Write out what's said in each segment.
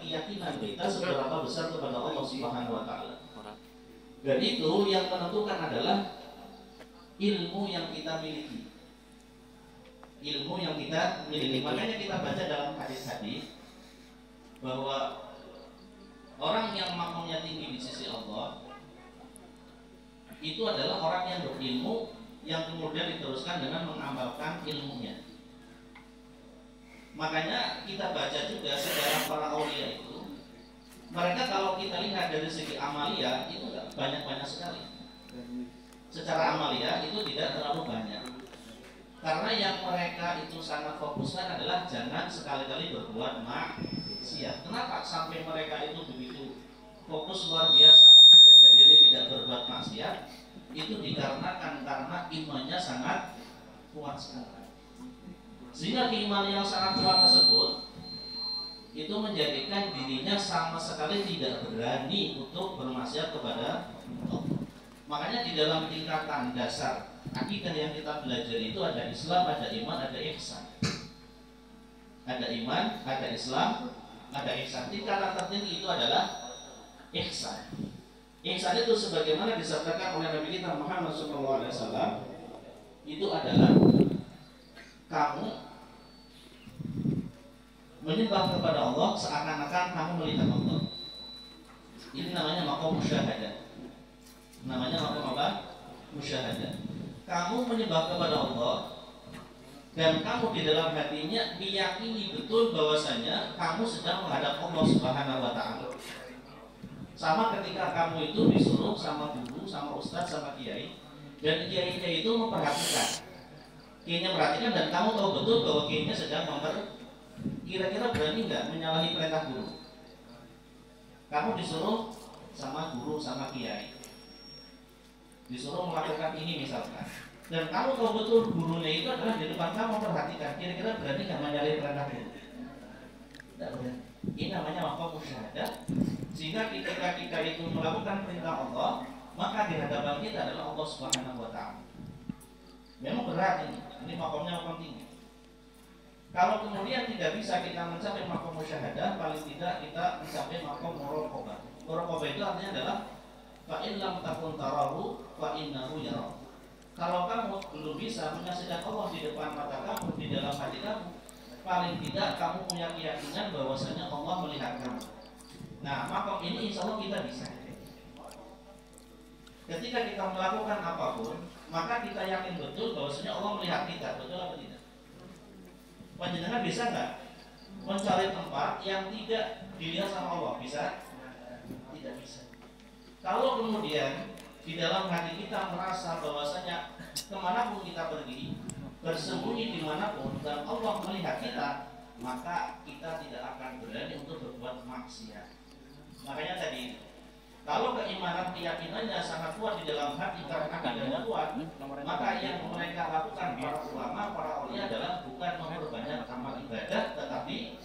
keyakinan kita seberapa besar kepada Allah Subhanahu wa taala. Dan itu yang menentukan adalah ilmu yang kita miliki. Ilmu yang kita miliki. Makanya kita baca dalam hadis-hadis bahwa orang yang makomnya tinggi di sisi Allah itu adalah orang yang berilmu yang kemudian diteruskan dengan mengamalkan ilmunya. Makanya kita baca juga sejarah para aulia itu, mereka kalau kita lihat dari segi amalia itu banyak-banyak sekali. Secara amalia itu tidak terlalu banyak. Karena yang mereka itu sangat fokuskan adalah jangan sekali-kali berbuat maksiat. Kenapa sampai mereka itu begitu fokus luar biasa menjaga diri tidak berbuat maksiat? Itu dikarenakan karena imannya sangat kuat sekali. Sehingga keimanan yang sangat kuat tersebut itu menjadikan dirinya sama sekali tidak berani untuk bermaksiat kepada Allah. Makanya di dalam tingkatan dasar akidah yang kita belajar itu ada Islam, ada iman, ada ihsan. Ada iman, ada Islam, ada ihsan. Tingkatan tertinggi itu adalah ihsan. Ihsan itu sebagaimana disampaikan oleh Nabi kita Muhammad SAW, itu adalah kamu menyembah kepada Allah seakan-akan kamu melihat Allah. Ini namanya maqam musyahadah. Namanya maqam apa? Musyahadah. Kamu menyembah kepada Allah dan kamu di dalam hatinya meyakini betul bahwasanya kamu sedang menghadap Allah Subhanahu wa taala. Sama ketika kamu itu disuruh sama guru, sama ustaz, sama kiai, dan kiainya itu memperhatikan. Kiainya memperhatikan dan kamu tahu betul bahwa kiainya sedang kira-kira berani nggak menyalahi perintah guru? Kamu disuruh sama guru, sama kiai, disuruh melakukan ini misalkan, dan kamu tahu betul gurunya itu adalah di depan kamu, perhatikan, kira-kira berani nggak menyalahi perintah guru? Tidak berani. Ini namanya maqam musyahadah. Sehingga ketika kita itu melakukan perintah Allah, maka di hadapan kita adalah Allah Subhanahu wa taala. Memang berat ini maqamnya maqam tinggi. Kalau kemudian tidak bisa kita mencapai maqam musyahadah, paling tidak kita mencapai maqam muraqabah. Muraqabah itu artinya adalah fa in lam takun tarahu fa innahu yara. Kalau kamu belum bisa menyaksikan Allah di depan mata kamu, di dalam hati kamu, paling tidak kamu punya keyakinan bahwasanya Allah melihat kamu. Nah, maka ini insya Allah kita bisa. Ketika kita melakukan apapun, maka kita yakin betul bahwasanya Allah melihat kita, betul atau tidak? Panjenengan bisa nggak mencari tempat yang tidak dilihat sama Allah? Bisa? Tidak bisa. Kalau kemudian di dalam hati kita merasa bahwasanya kemanapun kita pergi, bersembunyi dimanapun dan Allah melihat kita, maka kita tidak akan berani untuk berbuat maksiat. Makanya tadi, kalau keimanan keyakinannya sangat kuat di dalam hati karena akidahnya kuat, maka yang mereka lakukan para ulama, para aulia adalah bukan memperbanyak amal ibadah, tetapi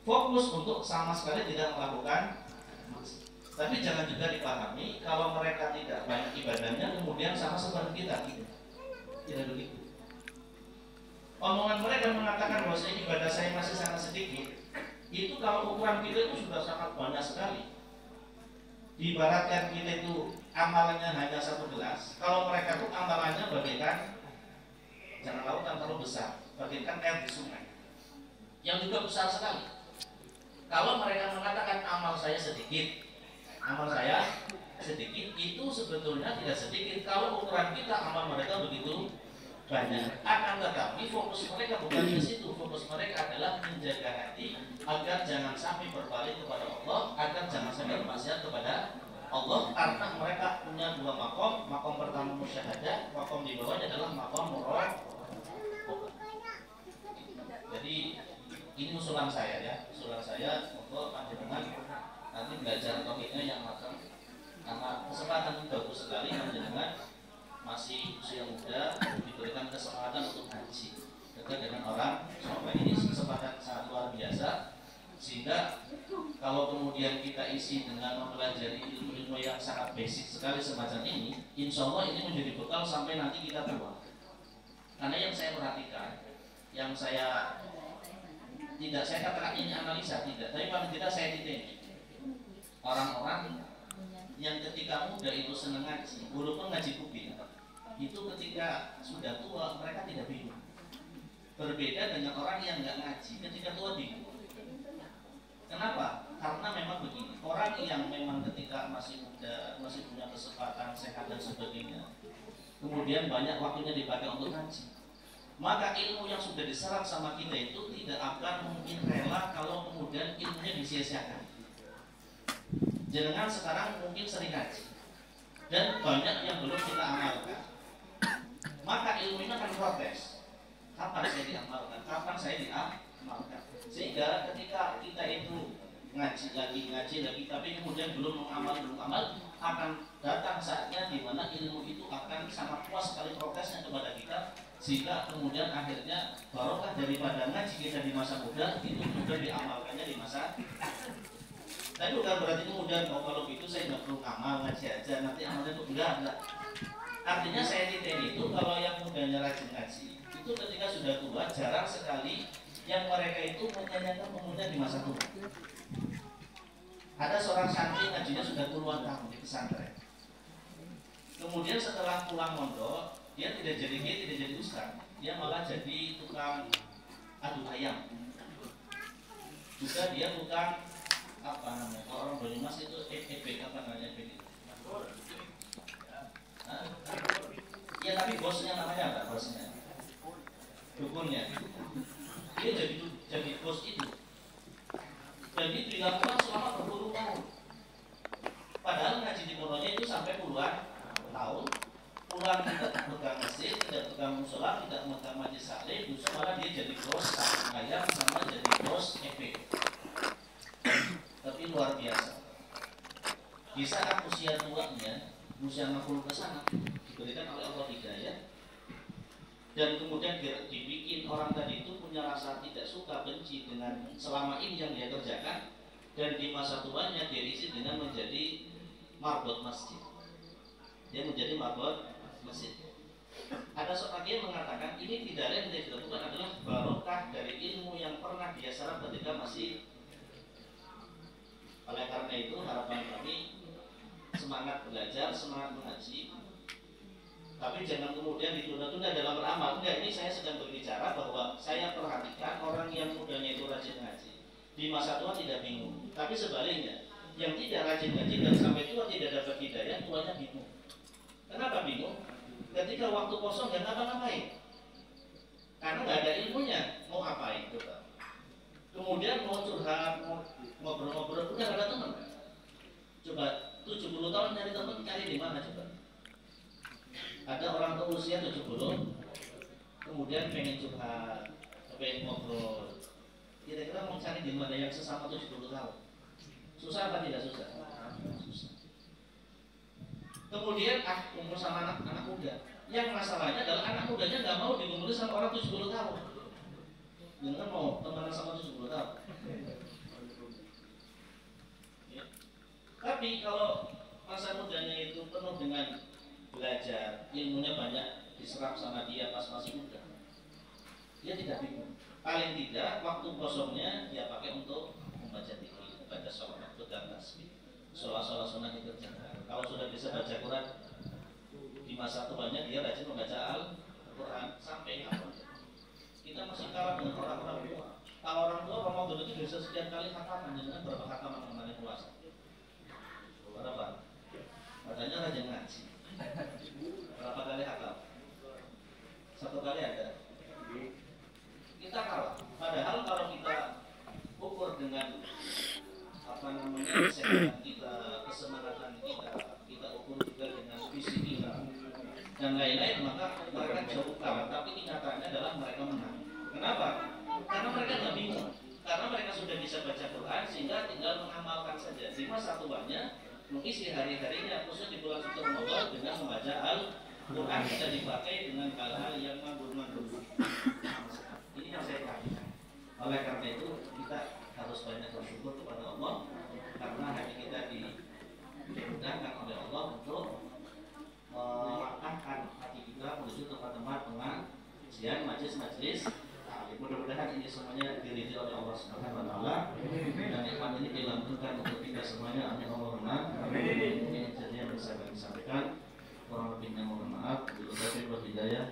fokus untuk sama sekali tidak melakukan maksiat. Tapi jangan juga dipahami kalau mereka tidak banyak ibadahnya kemudian sama seperti kita, tidak begitu. Omongan mereka mengatakan bahwa ibadah saya masih sangat sedikit, itu kalau ukuran kita itu sudah sangat banyak sekali. Diibaratkan kita itu amalannya hanya 1 gelas, kalau mereka itu amalannya bagaikan jangan lautan terlalu besar, bagaikan air di sungai yang juga besar sekali. Kalau mereka mengatakan amal saya sedikit, itu sebetulnya tidak sedikit kalau ukuran kita amal mereka begitu banyak. Akan tetapi fokus mereka bukan di situ. Fokus mereka adalah menjaga hati agar jangan sampai berbalik kepada Allah, agar jangan sampai bermaksiat kepada Allah, karena mereka punya 2 makom. Makom pertama musyahadah, makom di bawahnya adalah makom muraqabah. Jadi ini usulan saya ya, usulan saya untuk panjenengan nanti belajar topiknya yang matang, karena kesempatan bagus sekali panjenengan masih usia muda diberikan kesempatan untuk ngaji dekat dengan orang soleh. Ini kesempatan sangat luar biasa, sehingga kalau kemudian kita isi dengan mempelajari ilmu-ilmu yang sangat basic sekali semacam ini, insya Allah ini menjadi bekal sampai nanti kita tua. Karena yang saya perhatikan, yang saya Tidak saya katakan ini analisa, tidak, tapi paling tidak saya titik orang-orang yang ketika muda itu senang ngaji, walaupun ngaji kuping, itu ketika sudah tua mereka tidak bingung. Berbeda dengan orang yang nggak ngaji, ketika tua bingung. Kenapa? Karena memang begini, orang yang memang ketika masih muda, masih punya kesempatan, sehat dan sebagainya, kemudian banyak waktunya dipakai untuk ngaji, maka ilmu yang sudah diserap sama kita itu tidak akan mungkin rela kalau kemudian ilmunya disia-siakan. Jangan sekarang mungkin sering ngaji dan banyak yang belum kita amalkan, maka ilmu ini akan protes. Kapan saya diamalkan? Kapan saya diamalkan? Sehingga ketika kita itu ngaji lagi, tapi kemudian belum mengamal, akan datang saatnya di mana ilmu itu akan sangat puas sekali protesnya kepada kita, sehingga kemudian akhirnya barokah daripada ngaji kita di masa muda itu sudah diamalkannya di masa. Tapi bukan berarti kemudian kalau gitu saya nggak perlu amal, ngaji aja nanti amalnya itu enggak. Artinya saya titik itu kalau yang mudanya rajin ngaji itu ketika sudah tua jarang sekali yang mereka itu menyanyikan pemuda di masa tua. Ada seorang santri ngajinya sudah puluhan tahun di pesantren. Kemudian setelah pulang mondok, dia tidak jadi ustaz, dia malah jadi tukang adu ayam. Juga dia tukang apa namanya? Kalau orang Banyumas itu ebek apa namanya ebek itu? Iya tapi bosnya namanya apa? Bosnya dukunnya. Dia jadi bos itu. Jadi dilakukan selama berpuluh tahun. Padahal ngaji di pondoknya itu sampai puluhan tahun. Pulang tidak pegang masjid, tidak pegang musola, tidak pegang majlis taklim, justru malah dia jadi bos ayam sama jadi bos efek. Tapi luar biasa. Di saat usia tuanya, usia 60 ke sana, diberikan oleh Allah hidayah, dan kemudian dibikin orang tadi itu punya rasa tidak suka, benci dengan selama ini yang dia kerjakan, dan di masa tuanya dia isi dengan menjadi marbot masjid. Dia menjadi marbot masjid. Ada seorang yang mengatakan ini tidak lain yang dilakukan adalah barokah dari ilmu yang pernah dia serap ketika masih. Oleh karena itu harapan kami semangat belajar, semangat mengaji, tapi jangan kemudian ditunda-tunda dalam beramal. Enggak, ini saya sedang berbicara bahwa saya perhatikan orang yang mudanya itu rajin ngaji di masa tua tidak bingung. Tapi sebaliknya, yang tidak rajin ngaji dan sampai tua tidak dapat hidayah, tuanya bingung. Kenapa bingung? Ketika waktu kosong nggak ngapa-ngapain, karena nggak ada ilmunya, mau ngapain coba? Kemudian mau curhat, mau ngobrol-ngobrol, udah ada teman. Coba 70 tahun nyari teman, cari di mana coba? Ada orang tua usia 70, kemudian pengen curhat, pengen ngobrol. Kira-kira mau cari di mana yang sesama 70 tahun? Susah apa tidak susah? Susah. Kemudian kumpul sama anak muda. Yang masalahnya adalah anak mudanya nggak mau dikumpulin sama orang 70 tahun. Jangan mau teman sama 70 tahun. Ya. Tapi kalau masa mudanya itu penuh dengan belajar, ilmunya banyak diserap sama dia pas masih muda, dia tidak bingung. Paling tidak waktu kosongnya dia pakai untuk membaca zikir, membaca sholat, pegang tasbih, sholat sunnah dikerjakan. Kalau sudah bisa baca Quran di masa tuanya dia rajin membaca Al-Quran sampai kapan? Kita masih kalah dengan orang-orang tua. Kalau orang tua Ramadan itu bisa sekian kali khataman, dengan berapa khataman kemarin puasa? Berapa? Katanya rajin ngaji. Berapa kali khatam? 1 kali ada. Kita kalah. Padahal kalau kita ukur dengan apa namanya kesehatan kita, kesemangatan kita ukur juga dengan visi kita dan lain-lain, maka mereka jauh kalah. Tapi kenyataannya adalah mereka menang. Kenapa? Karena mereka nggak bingung. Karena mereka sudah bisa baca Quran sehingga tinggal mengamalkan saja. Di masa tuanya mengisi hari-harinya khususnya di bulan suci Ramadan dengan membaca Al-Quran, bisa dipakai dengan hal-hal yang mandur-mandur. Ini yang saya perhatikan. Oleh karena itu kita harus banyak bersyukur kepada Allah karena hati kita dimudahkan oleh Allah untuk melangkahkan hati kita menuju tempat-tempat pengajian, majelis-majelis. Mudah-mudahan ini semuanya diridhoi oleh Allah Subhanahu wa taala. Dan nikmat ini dilantunkan untuk kita semuanya. Amin Allahumma amin. Ini saja yang bisa kami sampaikan. Kurang lebihnya mohon maaf. Wabillahi taufiq wal hidayah.